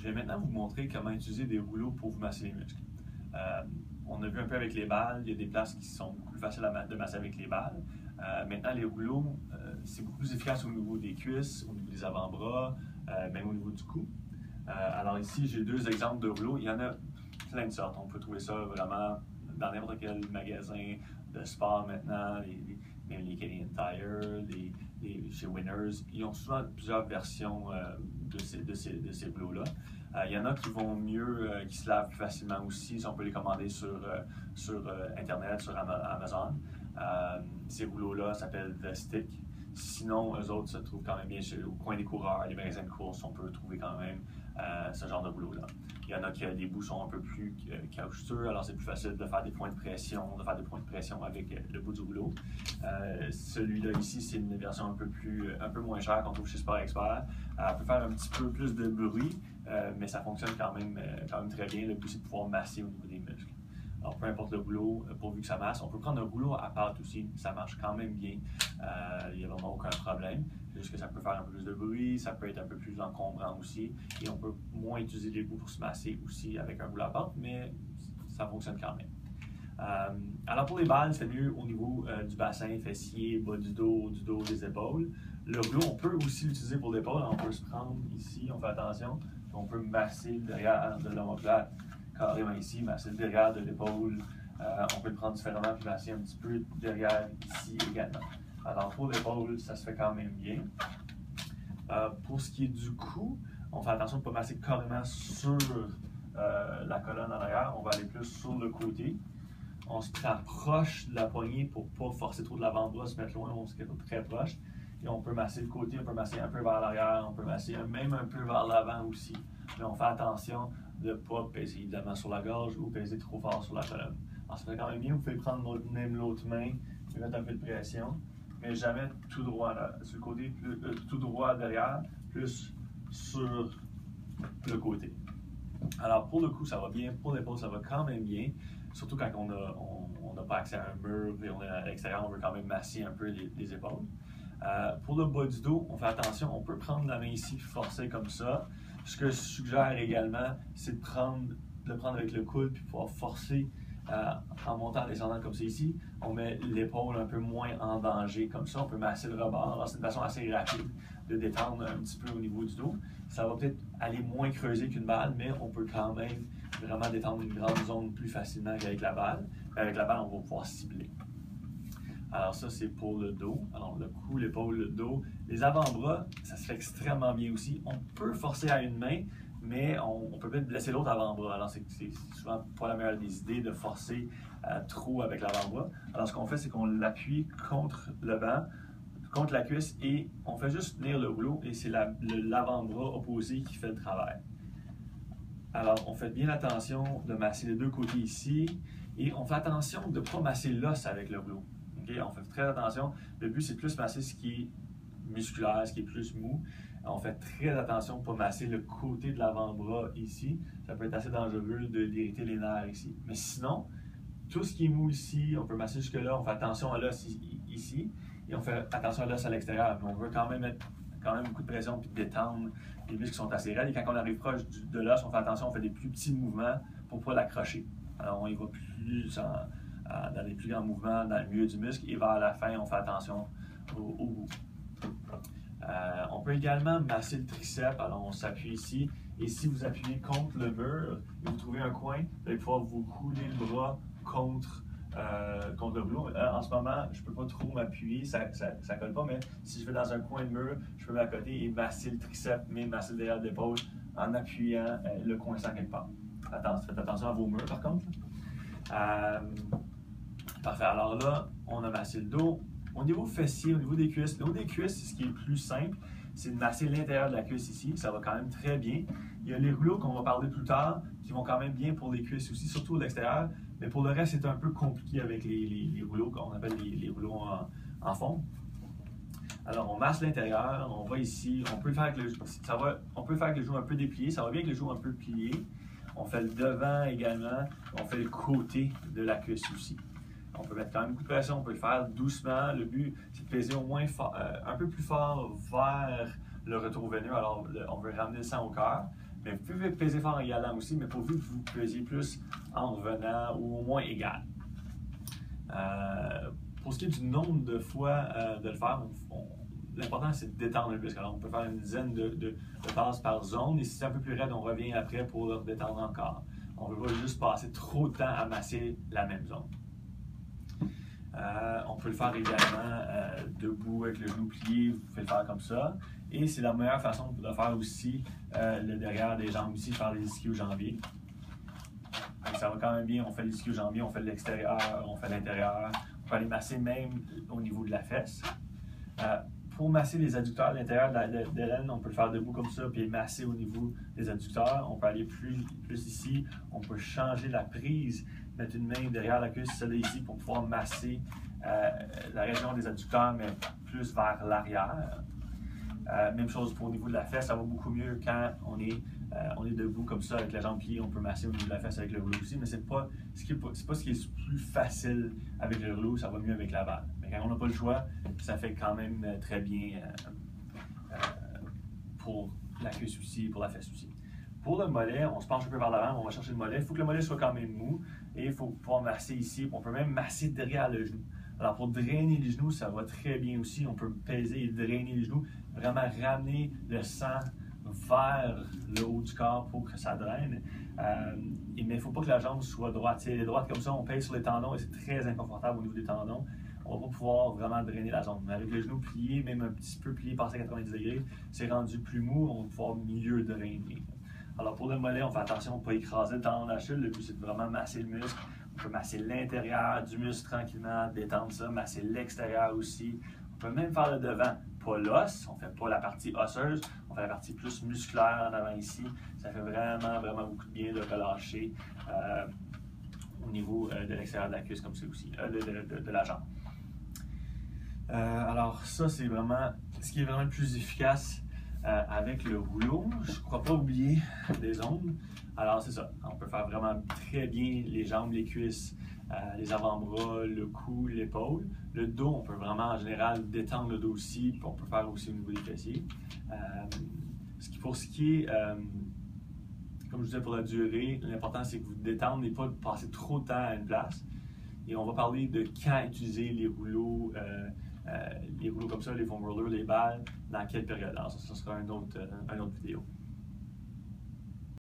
vais maintenant vous montrer comment utiliser des rouleaux pour vous masser les muscles. On a vu un peu avec les balles, il y a des places qui sont beaucoup plus faciles de masser avec les balles. Maintenant, les rouleaux, c'est beaucoup plus efficace au niveau des cuisses, au niveau des avant-bras, même au niveau du cou. Alors ici, j'ai deux exemples de rouleaux. Il y en a plein de sortes. On peut trouver ça vraiment dans n'importe quel magasin de sport maintenant, même les Canadian Tire, chez Winners. Ils ont souvent plusieurs versions de ces rouleaux-là. Il y en a qui vont mieux, qui se lavent plus facilement aussi, si on peut les commander sur Internet, sur Amazon. Ces rouleaux-là s'appellent The Stick. Sinon, eux autres se trouvent quand même bien au coin des coureurs, les magasins de course, on peut trouver quand même ce genre de rouleau-là. Il y en a qui ont des bouchons un peu plus caoutchouteux, alors c'est plus facile de faire des points de pression, avec le bout du rouleau. Celui-là ici, c'est une version un peu moins chère qu'on trouve chez Sport Expert. Elle peut faire un petit peu plus de bruit, mais ça fonctionne quand même très bien. Le but, c'est de pouvoir masser au niveau des muscles. Alors, peu importe le rouleau, pourvu que ça masse, on peut prendre un rouleau à pâte aussi, ça marche quand même bien. Il n'y a vraiment aucun problème. C'est juste que ça peut faire un peu plus de bruit, ça peut être un peu plus encombrant aussi, et on peut moins utiliser les bouts pour se masser aussi avec un rouleau à pâte, mais ça fonctionne quand même. Alors pour les balles, c'est mieux au niveau du bassin, fessier, bas du dos, des épaules. Le rouleau, on peut aussi l'utiliser pour l'épaule, on peut se prendre ici, on fait attention, on peut masser derrière de l'omoplate, carrément ici, masser derrière de l'épaule. On peut le prendre différemment puis masser un petit peu derrière ici également. Alors pour l'épaule, ça se fait quand même bien. Pour ce qui est du cou, on fait attention de ne pas masser carrément sur la colonne en arrière, on va aller plus sur le côté. On se rapproche de la poignée pour ne pas forcer trop de l'avant-bras, se mettre loin, on se met très proche. Et on peut masser le côté, on peut masser un peu vers l'arrière, on peut masser même un peu vers l'avant aussi. Mais on fait attention de ne pas peser évidemment sur la gorge ou peser trop fort sur la colonne. Alors ça fait quand même bien, vous pouvez prendre même l'autre main, mettre un peu de pression, mais jamais tout droit là, sur le côté, tout droit derrière, plus sur le côté. Alors pour le cou, ça va bien, pour l'épaule, ça va quand même bien, surtout quand on n'a pas accès à un mur et on est à l'extérieur, on veut quand même masser un peu les épaules. Pour le bas du dos, on fait attention, on peut prendre la main ici, forcer comme ça. Ce que je suggère également, c'est de le prendre avec le coude puis pouvoir forcer en montant, en descendant comme c'est ici. On met l'épaule un peu moins en danger comme ça, on peut masser le rebord. Alors c'est une façon assez rapide de détendre un petit peu au niveau du dos. Ça va peut-être aller moins creuser qu'une balle, mais on peut quand même vraiment détendre une grande zone plus facilement qu'avec la balle. Avec la balle, on va pouvoir cibler. Alors ça, c'est pour le dos. Alors le cou, l'épaule, le dos. Les avant-bras, ça se fait extrêmement bien aussi. On peut forcer à une main, mais on peut peut-être blesser l'autre avant-bras. Alors c'est souvent pas la meilleure des idées de forcer trop avec l'avant-bras. Alors ce qu'on fait, c'est qu'on l'appuie contre le banc, contre la cuisse, et on fait juste tenir le rouleau, et c'est l'avant-bras opposé qui fait le travail. Alors on fait bien attention de masser les deux côtés ici, et on fait attention de ne pas masser l'os avec le rouleau. Okay? On fait très attention. Le but, c'est de plus masser ce qui est musculaire, ce qui est plus mou. On fait très attention de ne pas masser le côté de l'avant-bras ici. Ça peut être assez dangereux d'irriter les nerfs ici. Mais sinon, tout ce qui est mou ici, on peut masser jusque-là. On fait attention à l'os ici et on fait attention à l'os à l'extérieur. Mais on veut quand même mettre beaucoup de pression et détendre les muscles qui sont assez raides. Et quand on arrive proche de l'os, on fait attention, on fait des plus petits mouvements pour ne pas l'accrocher. Alors, on y va plus dans les plus grands mouvements, dans le milieu du muscle, et vers la fin, on fait attention au bout. On peut également masser le triceps, alors on s'appuie ici, et si vous appuyez contre le mur, et vous trouvez un coin, vous allez pouvoir vous rouler le bras contre le rouleau. En ce moment, je ne peux pas trop m'appuyer, ça ne colle pas, mais si je vais dans un coin de mur, je peux m'accoter et masser le triceps, mais masser le derrière de l'épaule en appuyant le coinçant quelque part. Faites attention à vos murs par contre. Parfait. Alors là, on a massé le dos. Au niveau fessier, au niveau des cuisses, ce qui est le plus simple, c'est de masser l'intérieur de la cuisse ici. Ça va quand même très bien. Il y a les rouleaux qu'on va parler plus tard qui vont quand même bien pour les cuisses aussi, surtout à l'extérieur. Mais pour le reste, c'est un peu compliqué avec les rouleaux qu'on appelle les rouleaux en fond. Alors, on masse l'intérieur. On va ici. On peut le faire avec le genou un peu déplié. Ça va bien avec le genou un peu plié. On fait le devant également. On fait le côté de la cuisse aussi. On peut mettre quand même beaucoup de pression, on peut le faire doucement. Le but, c'est de peser au moins un peu plus fort vers le retour veineux. Alors, on veut ramener le sang au cœur. Mais vous pouvez peser fort en y allant aussi, mais pourvu que vous pesiez plus en revenant ou au moins égal. Pour ce qui est du nombre de fois de le faire, l'important c'est de détendre le muscle. Alors on peut faire une dizaine de passes par zone, et si c'est un peu plus raide, on revient après pour le détendre encore. On ne veut pas juste passer trop de temps à masser la même zone. On peut le faire également debout avec le genou plié, vous pouvez le faire comme ça. Et c'est la meilleure façon de faire aussi le derrière des jambes ici, faire les ischio-jambiers. Ça va quand même bien, on fait les ischio-jambiers, on fait l'extérieur, on fait l'intérieur. On peut aller masser même au niveau de la fesse. Pour masser les adducteurs à l'intérieur de l'aine, on peut le faire debout comme ça, puis masser au niveau des adducteurs. On peut aller plus ici, on peut changer la prise, mettre une main derrière la cuisse, celle ici, pour pouvoir masser la région des adducteurs, mais plus vers l'arrière. Même chose pour au niveau de la fesse, ça va beaucoup mieux quand on est debout comme ça avec la jambe pliée. On peut masser au niveau de la fesse avec le rouleau aussi, mais c'est pas ce qui est le plus facile avec le rouleau, ça va mieux avec la balle. Mais quand on n'a pas le choix, ça fait quand même très bien pour la cuisse aussi, pour la fesse aussi. Pour le mollet, on se penche un peu vers l'avant, on va chercher le mollet. Il faut que le mollet soit quand même mou et il faut pouvoir masser ici. On peut même masser derrière le genou. Alors pour drainer les genoux, ça va très bien aussi. On peut peser et drainer les genoux, vraiment ramener le sang vers le haut du corps pour que ça draine. Mais il ne faut pas que la jambe soit droite. Si elle est droite comme ça, on pèse sur les tendons et c'est très inconfortable au niveau des tendons. On va pas pouvoir vraiment drainer la jambe. Mais avec le genou plié, même un petit peu plié, passé à 90 degrés, c'est rendu plus mou, on va pouvoir mieux drainer. Alors pour le mollet, on fait attention à ne pas écraser le tendon d'Achille. Le but, c'est de vraiment masser le muscle. On peut masser l'intérieur du muscle tranquillement, détendre ça, masser l'extérieur aussi. On peut même faire le devant, pas l'os, on ne fait pas la partie osseuse, on fait la partie plus musculaire en avant ici. Ça fait vraiment, vraiment beaucoup de bien de relâcher au niveau de l'extérieur de la cuisse comme ça aussi, de la jambe. Alors ça, c'est vraiment ce qui est vraiment le plus efficace avec le rouleau. Je ne crois pas oublier des ongles. Alors c'est ça, on peut faire vraiment très bien les jambes, les cuisses, les avant-bras, le cou, l'épaule. Le dos, on peut vraiment en général détendre le dos aussi, puis on peut faire aussi au niveau des fessiers. Pour ce qui est, comme je disais pour la durée, l'important c'est que vous détendez et pas de passer trop de temps à une place. Et on va parler de quand utiliser les rouleaux comme ça, les foam rollers, les balles, dans quelle période. Alors ça sera une autre vidéo.